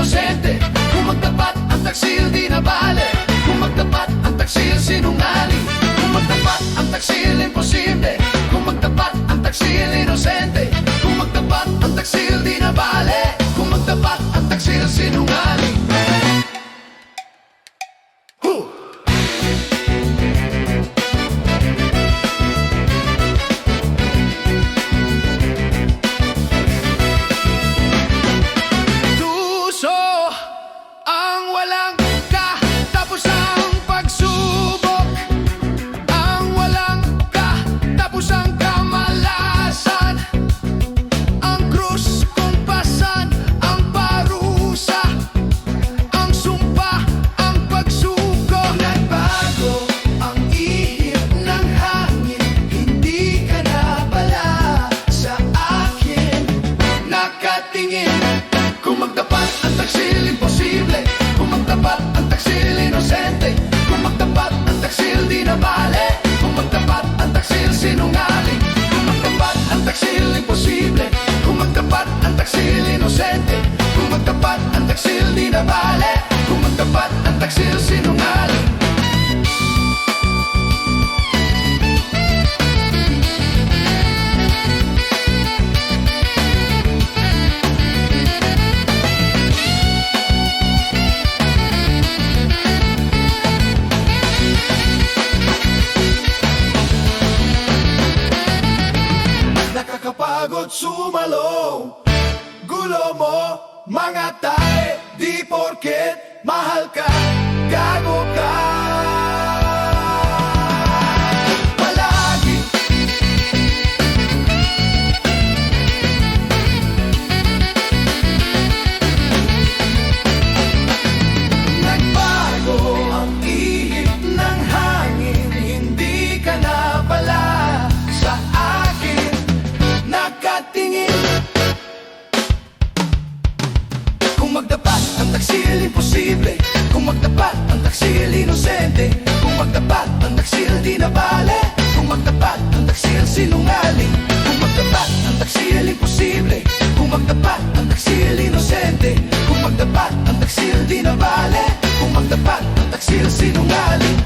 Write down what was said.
inosente. Kung magtapat ang taksil, di na bale. Kung magtapat ang taksil, sinungaling. Kung magtapat ang taksil, imposible. Kung magtapat ang taksil, inosente. Kung magtapat ang taksil, di na bale. Kung magtapat ang taksil, sinungaling. Kung magtapat ang taksil, imposible. Kung magtapat ang taksil, inosente. Kung magtapat ang taksil, di na bale. Kung magtapat ang taksil, sinungaling. Kung magtapat ang taksil, imposible. Kung magtapat ang taksil, inosente. Kung magtapat ang taksil, di na bale. Kung magtapat ang taksil, sinungaling. Nakakapagod sumalong gulo mo, mga tae. Di porket mahal ka, gago ka. Palagi nagbago ang ihip ng hangin. Hindi ka na pala sa akin nakatingin. Kung magtapat ang taksil, imposible. Kung magtapat ang taksil, inosente. Kung magtapat ang taksil, di na bale. Kung magtapat ang taksil, sinungaling. Kung magtapat ang taksil, imposible. Kung magtapat ang taksil, inosente. Kung magtapat ang taksil, di na bale. Kung magtapat ang taksil, sinungaling.